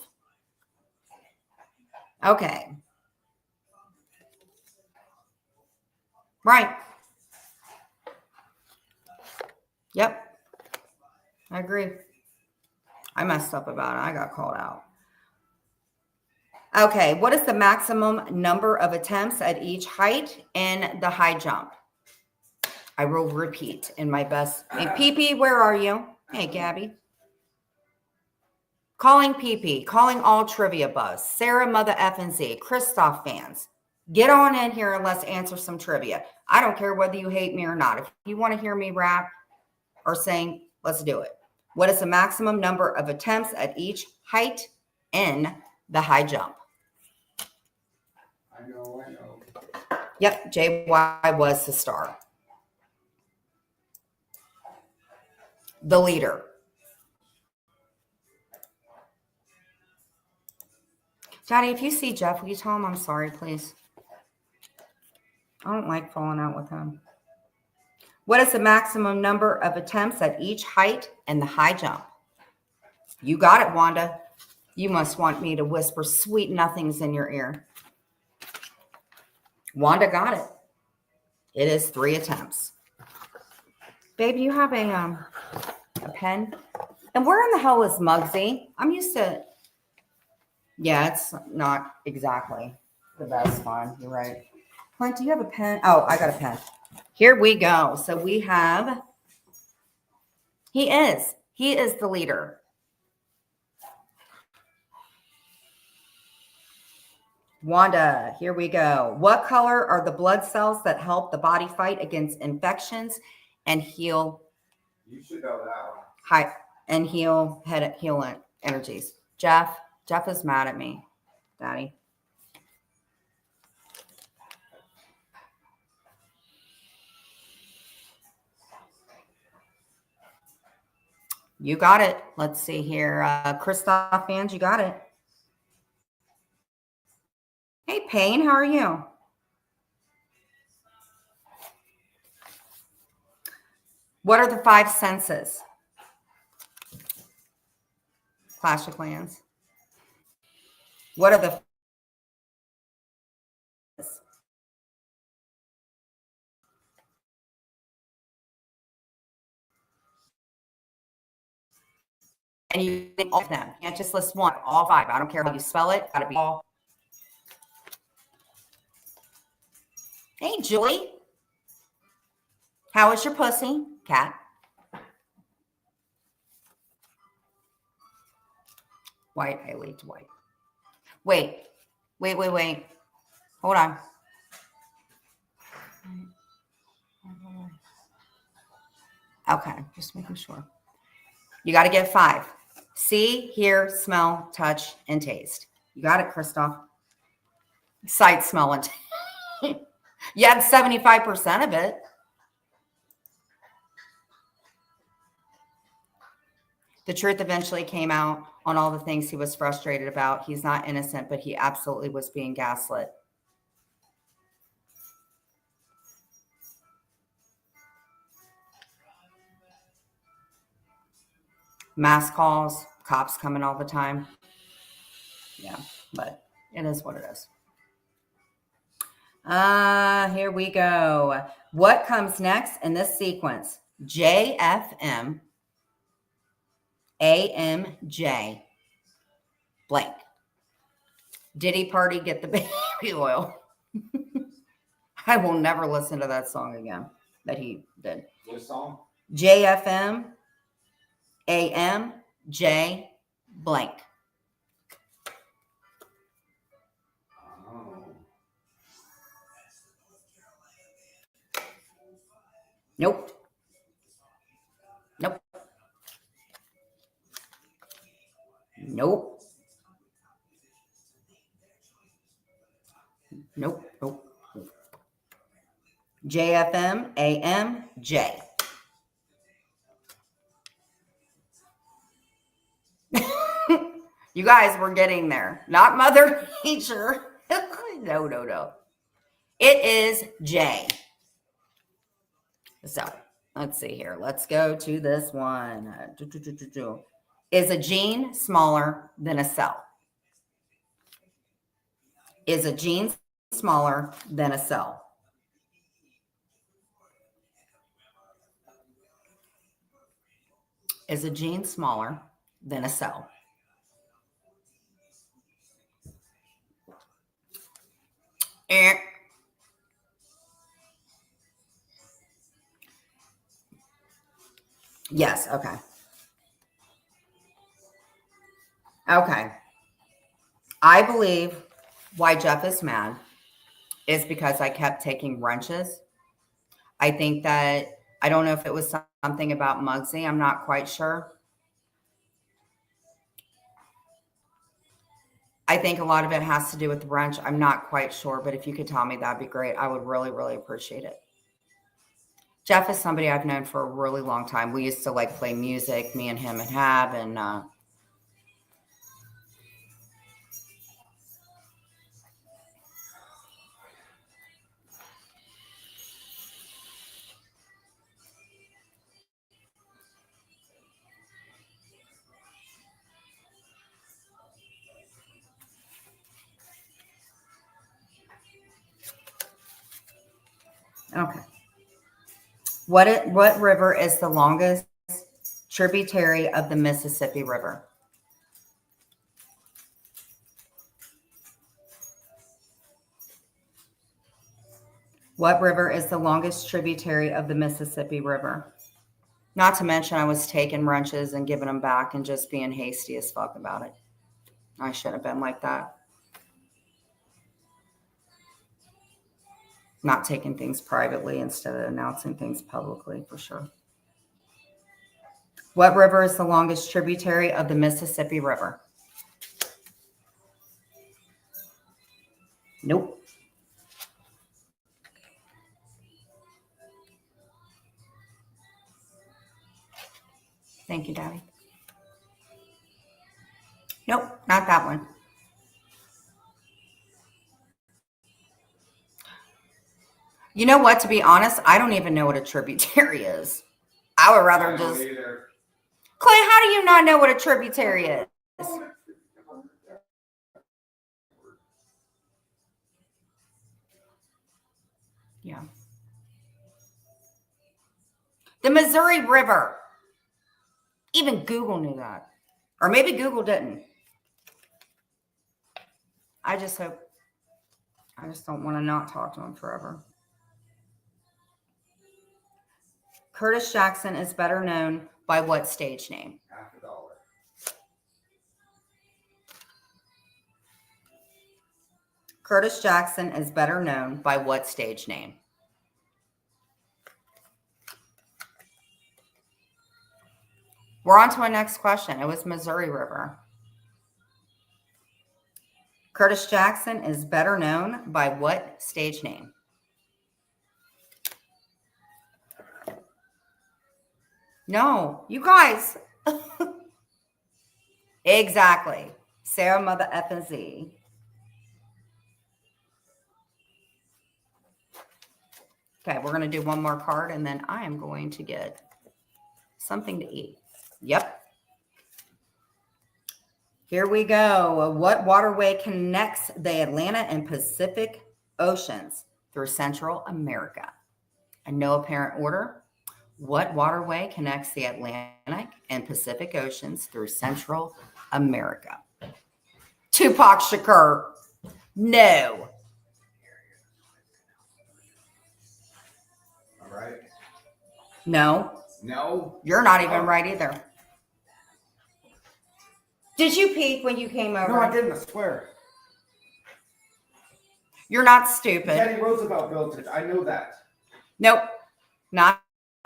Okay. Right. Yep. I agree. I messed up about it. I got called out. Okay. What is the maximum number of attempts at each height in the high jump? I will repeat in my best. Hey, PP, where are you? Hey, Gabby. Calling PP, calling all trivia buzz, Sarah Mother F and Z, Christoph fans. Get on in here and let's answer some trivia. I don't care whether you hate me or not. If you want to hear me rap or sing, let's do it. What is the maximum number of attempts at each height in the high jump? I know. Yep, JY was the star. The leader. Daddy, if you see Jeff, will you tell him I'm sorry, please? I don't like falling out with him. What is the maximum number of attempts at each height in the high jump? You got it, Wanda. You must want me to whisper sweet nothings in your ear. Wanda got it. It is 3 attempts. Babe, you have a pen? And where in the hell is Muggsy? I'm used to... Yeah, it's not exactly the best fun. You're right. Clint, do you have a pen? Oh, I got a pen. Here we go. So we have... He is the leader. Wanda, here we go. What color are the blood cells that help the body fight against infections and heal You should know that one. heal energies? Jeff is mad at me, Daddy. You got it. Let's see here. Christoph fans, you got it. Hey, Payne, how are you? What are the 5 senses? Clash of Clans. What are the and you think all of them. You can't just list one, all 5. I don't care how you spell it. Gotta be all. Hey, Julie. How is your pussy, cat? White, I leaked white. Wait. Hold on. Okay, just making sure. You got to get 5. See, hear, smell, touch, and taste. You got it, Christoph. Sight, smell, and taste. You had 75% of it. The truth eventually came out on all the things he was frustrated about. He's not innocent, but he absolutely was being gaslit. Mass calls, cops coming all the time. Yeah, but it is what it is. Here we go. What comes next in this sequence? JFM, AMJ, blank. Diddy Party Get the Baby Oil. I will never listen to that song again that he did. What song? JFM, AMJ, blank. Oh. Nope. JFM, AMJ. You guys were getting there. Not Mother Nature. No. It is J. So let's see here. Let's go to this one. Is a gene smaller than a cell? Is a gene smaller than a cell? Is a gene smaller than a cell? Yes, okay. Okay. I believe why Jeff is mad is because I kept taking wrenches. I think that, I don't know if it was something about Muggsy. I'm not quite sure. I think a lot of it has to do with the wrench. I'm not quite sure, but if you could tell me, that'd be great. I would really, really appreciate it. Jeff is somebody I've known for a really long time. We used to like play music, me and him and have, and okay. What river is the longest tributary of the Mississippi River? What river is the longest tributary of the Mississippi River? Not to mention I was taking wrenches and giving them back and just being hasty as fuck about it. I shouldn't have been like that. Not taking things privately instead of announcing things publicly, for sure. What river is the longest tributary of the Mississippi River? Nope. Thank you, Daddy. Nope, not that one. You know what? To be honest, I don't even know what a tributary is. I would rather I don't just... either. Clay, how do you not know what a tributary is? Yeah. The Missouri River. Even Google knew that. Or maybe Google didn't. I just don't want to not talk to him forever. Curtis Jackson is better known by what stage name? $50. Curtis Jackson is better known by what stage name? We're on to our next question. It was Missouri River. Curtis Jackson is better known by what stage name? No, you guys. Exactly. Sarah Mother F and Z. Okay, we're going to do one more card and then I am going to get something to eat. Yep. Here we go. What waterway connects the Atlantic and Pacific Oceans through Central America? In no apparent order. What waterway connects the Atlantic and Pacific Oceans through Central America? Tupac Shakur. No. All right. No. No. You're not even right either. Did you peek when you came over? No, I didn't. I swear. You're not stupid. Teddy Roosevelt built it. I know that. Nope. Not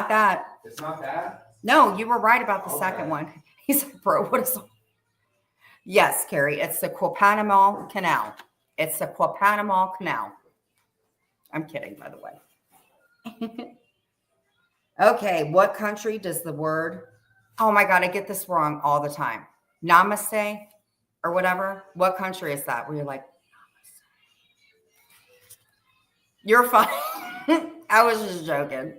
that. It's not that. No, you were right about the Okay. second one. He's like, bro, what is... Yes, Carrie, it's the Quapanama Canal. It's the Quapanama Canal. I'm kidding, by the way. Okay, what country does the word... Oh my God, I get this wrong all the time. Namaste or whatever. What country is that? Where you're like, Namaste. You're fine. I was just joking.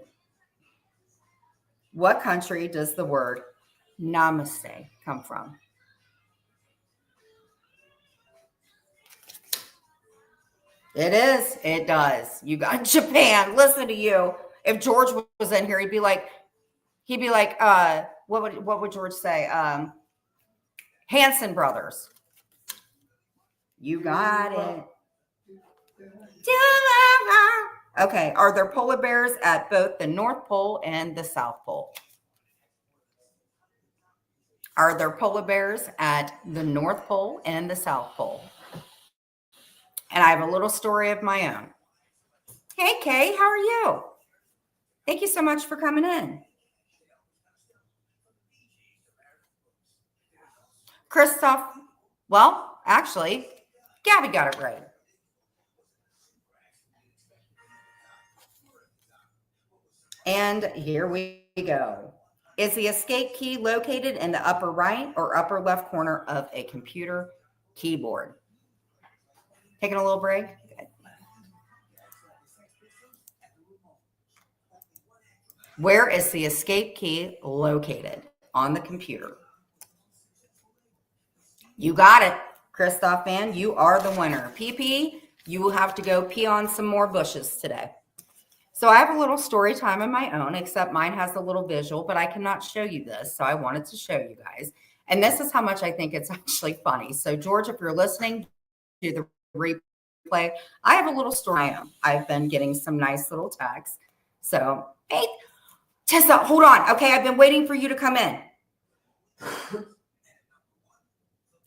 What country does the word namaste come from? It is. It does. You got Japan. Listen to you. If George was in here, he'd be like, what would George say? Hanson Brothers. You got it. Okay. Are there polar bears at both the North Pole and the South Pole? are there polar bears at the North Pole and the South Pole. And I have a little story of my own. Hey, Kay, how are you? Thank you so much for coming in. Christoph, well, actually, Gabby got it right. And here we go. Is the escape key located in the upper right or upper left corner of a computer keyboard? Taking a little break? Good. Where is the escape key located on the computer? You got it, Christoph Van. You are the winner. PP, you will have to go pee on some more bushes today. So I have a little story time of my own, except mine has a little visual, but I cannot show you this. So I wanted to show you guys. And this is how much I think it's actually funny. So George, if you're listening to the replay, I have a little story. I've been getting some nice little texts. So, hey, Tessa, hold on. Okay, I've been waiting for you to come in.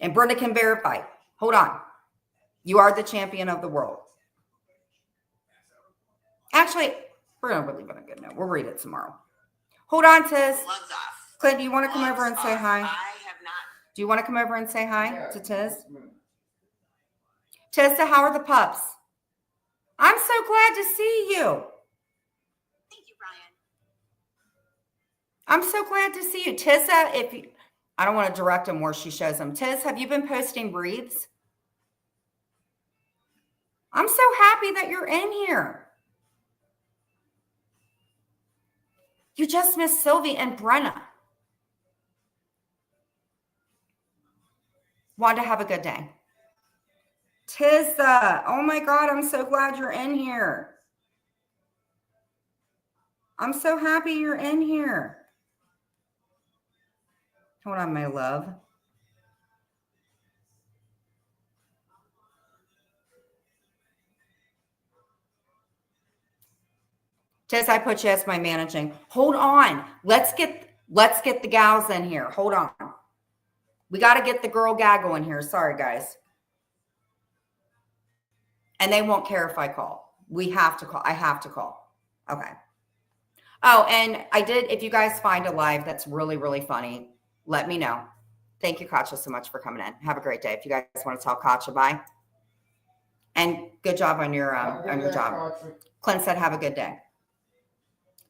And Brenda can verify. Hold on. You are the champion of the world. Actually, we're going to leave it on a good note. We'll read it tomorrow. Hold on, Tiz. Gloves off. Clint, do you want to come over and say hi? I have not. Do you want to come over and say hi Yeah. to Tiz? Tessa, how are the pups? I'm so glad to see you. Thank you, Brian. I'm so glad to see you. Tissa, if you, I don't want to direct them where she shows them. Tiz, have you been posting breathes? I'm so happy that you're in here. You just missed Sylvie and Brenna. Want to have a good day. Tissa, oh my God, I'm so glad you're in here. I'm so happy you're in here. Hold on, my love. Tess, I put you as my managing. Hold on. Let's get the gals in here. Hold on. We got to get the girl gaggle in here. Sorry, guys. And they won't care if I call. We have to call. I have to call. Okay. Oh, and I did. If you guys find a live that's really, really funny, let me know. Thank you, Katja, so much for coming in. Have a great day. If you guys want to tell Katja bye. And good job on your job. Clint said, have a good day.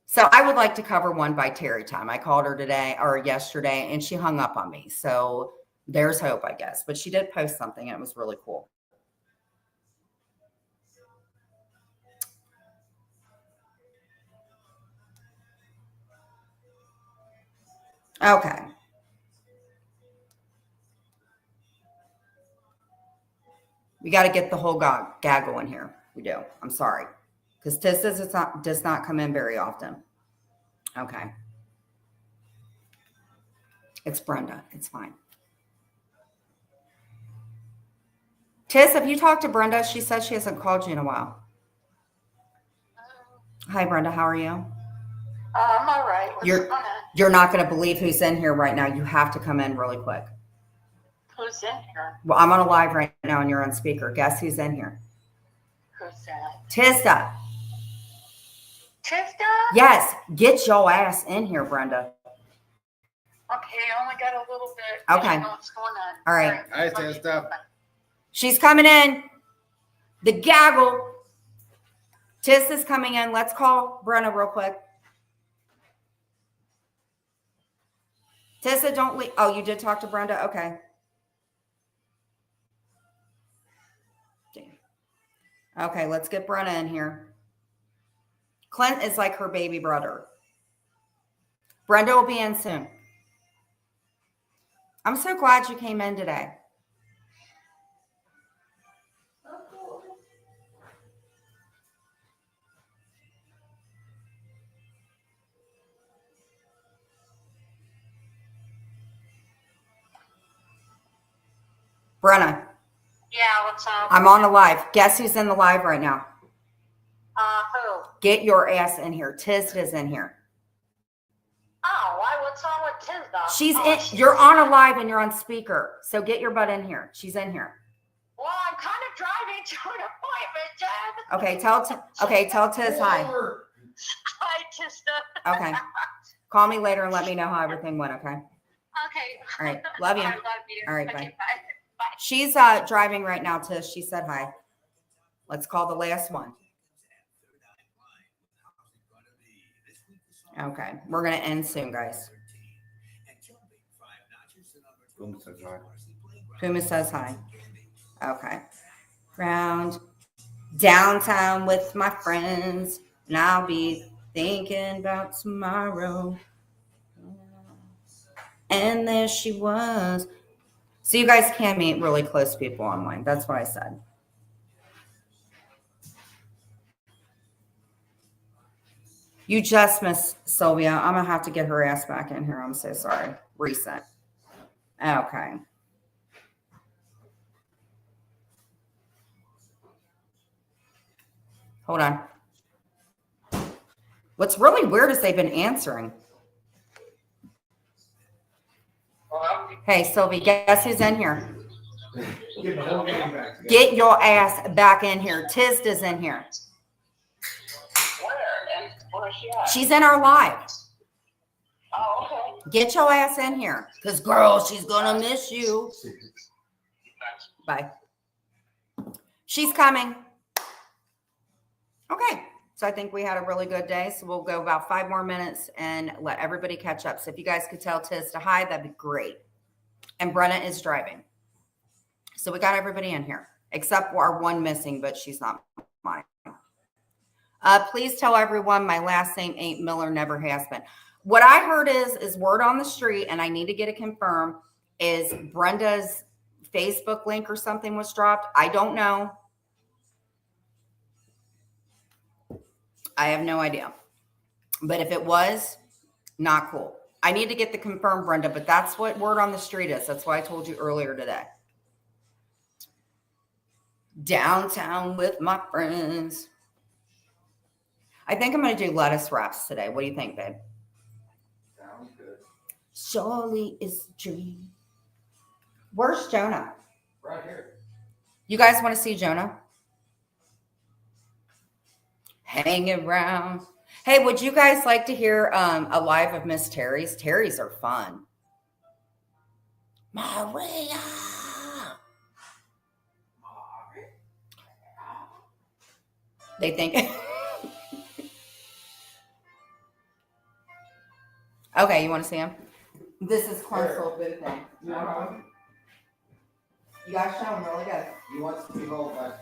So I would like to cover one by Terry Time. I called her today or yesterday and she hung up on me. So there's hope, I guess. But she did post something and it was really cool. Okay. We got to get the whole gaggle in here. We do. I'm sorry. Because Tiz does not come in very often. Okay. It's Brenda. It's fine. Tiz, have you talked to Brenda? She says she hasn't called you in a while. Hi, Brenda. How are you? I'm all right. What's going on? You're not going to believe who's in here right now. You have to come in really quick. Who's in here? Well, I'm on a live right now and you're on speaker. Guess who's in here? Who's that? Tista. Tista? Yes. Get your ass in here, Brenda. Okay, I only got a little bit. Okay. I know what's going on. All right. Hi, Tista. She's coming in. The gaggle. Tista's coming in. Let's call Brenda real quick. Tissa, don't leave. Oh, you did talk to Brenda? Okay. Okay, let's get Brenda in here. Clint is like her baby brother. Brenda will be in soon. I'm so glad you came in today. Brenna, Yeah, what's up? I'm on the live. Guess who's in the live right now? Who? Get your ass in here. Tiz is in here. Oh, why? What's wrong with Tisda? She's Oh, in. You're on a live and you're on speaker. So get your butt in here. She's in here. Well, I'm kind of driving to an appointment, Jen. Okay, tell Tiz hi. Hi, Tista. Okay. Call me later and let me know how everything went, okay? Okay. All right. Love you. I love you. All right, Okay, bye. bye. She's driving right now, Tiz. She said hi. Let's call the last one. Okay. We're going to end soon, guys. Puma says hi. Okay. Round downtown with my friends, and I'll be thinking about tomorrow. And there she was. So you guys can meet really close people online. That's what I said. You just missed Sylvia. I'm going to have to get her ass back in here. I'm so sorry. Reset. Okay. Hold on. What's really weird is they've been answering. Hey, Sylvie, guess who's in here? Get the whole game back together. Get your ass back in here. Tizda's in here. Where? And where is she at? She's in our live. Oh, okay. Get your ass in here. Because, girl, she's going to miss you. Bye. She's coming. Okay. So I think we had a really good day. So we'll go about 5 more minutes and let everybody catch up. So if you guys could tell Tiz to hi, that'd be great. And Brenna is driving. So we got everybody in here, except our one missing, but she's not mine. Please tell everyone my last name ain't Miller, never has been. What I heard is word on the street, and I need to get it confirmed, is Brenda's Facebook link or something was dropped. I don't know. I have no idea. But if it was, not cool. I need to get the confirmed, Brenda, but that's what word on the street is. That's why I told you earlier today. Downtown with my friends. I think I'm going to do lettuce wraps today. What do you think, babe? Sounds good. Surely it's a dream. Where's Jonah? Right here. You guys want to see Jonah? Hanging around. Hey, would you guys like to hear a live of Miss Terry's? Terry's are fun. Maria. They think. Okay, you want to see him? This is Cornfield Big Thing. You guys show him really good. He wants to be held by a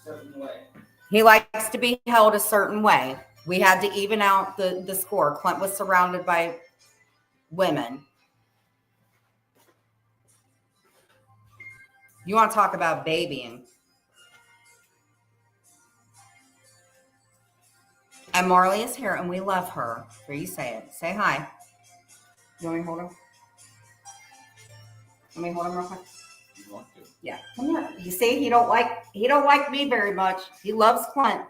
certain way. He likes to be held a certain way. We had to even out the score. Clint was surrounded by women. You want to talk about babying. And Marley is here, and we love her. Here, you say it. Say hi. You want me to hold him? Let me hold him real quick. You want to. Yeah, come here. You see, he don't like me very much. He loves Clint.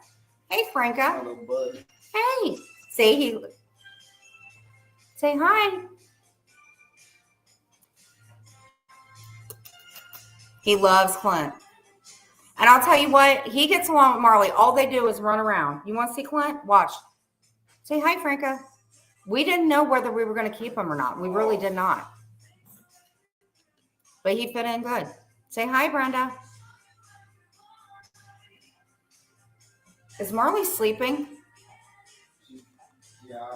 Hey, Franca. Hello, bud. Hey. Say hi. He loves Clint. And I'll tell you what, he gets along with Marley. All they do is run around. You want to see Clint? Watch. Say hi, Franca. We didn't know whether we were going to keep him or not. We really did not. But he fit in good. Say hi, Brenda. Is Marley sleeping? Yeah.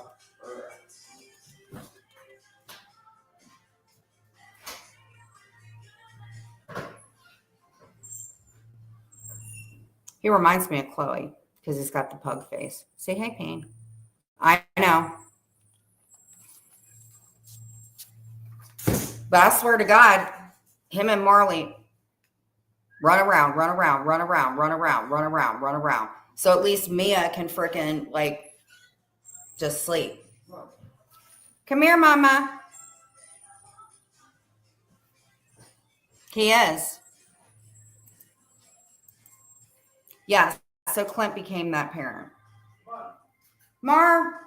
He reminds me of Chloe because he's got the pug face. Say hey, Payne. I know. But I swear to God, him and Marley run around. So at least Mia can frickin' like just sleep. Come here, Mama. He is. Yeah, so Clint became that parent. Mar.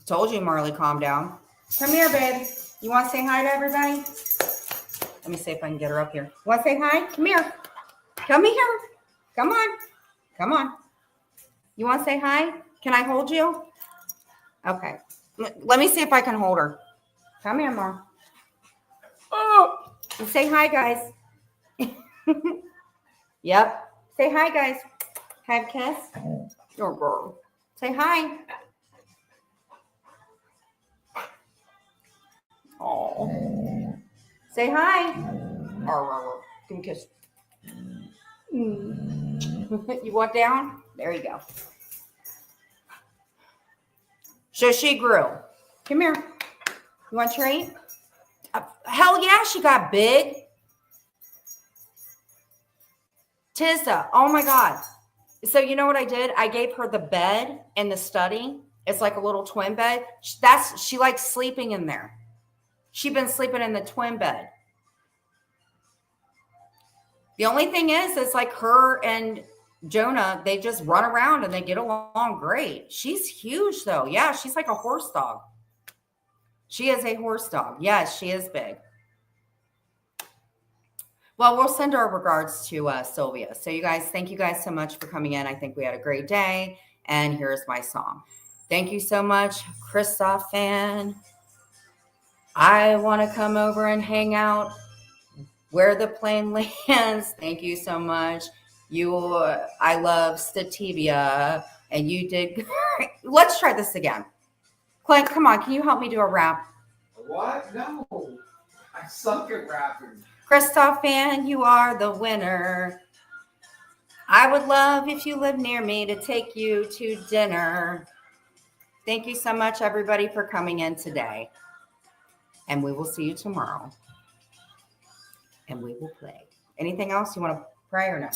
Told you, Marley, calm down. Come here, babe. You want to say hi to everybody? Let me see if I can get her up here. Want to say hi? Come here. Come here. Come on. Come on. You want to say hi? Can I hold you? Okay. Let me see if I can hold her. Come here, Mar. Oh. Say hi, guys. Yep. Say hi, guys. Have a kiss. Oh, girl. Say hi. Oh. Say hi. Oh, give me a kiss. You want down? There you go. So she grew. Come here. You want a treat? Hell yeah, she got big. Tizza, oh my God. So you know what I did? I gave her the bed in the study. It's like a little twin bed. She likes sleeping in there. She's been sleeping in the twin bed. The only thing is, it's like her and Jonah, they just run around and they get along great. She's huge though. Yeah, she's like a horse dog. She is a horse dog. Yes, she is big. Well, we'll send our regards to Sylvia. So you guys, thank you guys so much for coming in. I think we had a great day. And here's my song. Thank you so much, Christoph fan. I want to come over and hang out where the plane lands. Thank you so much. I love Statevia, and you did. Let's try this again. Clint, come on. Can you help me do a rap? What? No. I suck at rapping. Christoph fan, you are the winner. I would love if you live near me to take you to dinner. Thank you so much, everybody, for coming in today. And we will see you tomorrow. And we will play. Anything else you want to pray or no?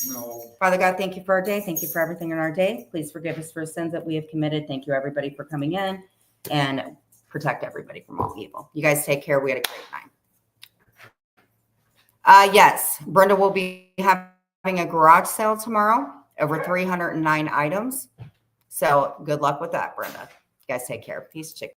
No. Father God, thank you for our day. Thank you for everything in our day. Please forgive us for sins that we have committed. Thank you, everybody, for coming in and protect everybody from all evil. You guys take care. We had a great night. Yes, Brenda will be having a garage sale tomorrow, over 309 items. So good luck with that, Brenda. You guys take care. Peace, chicken.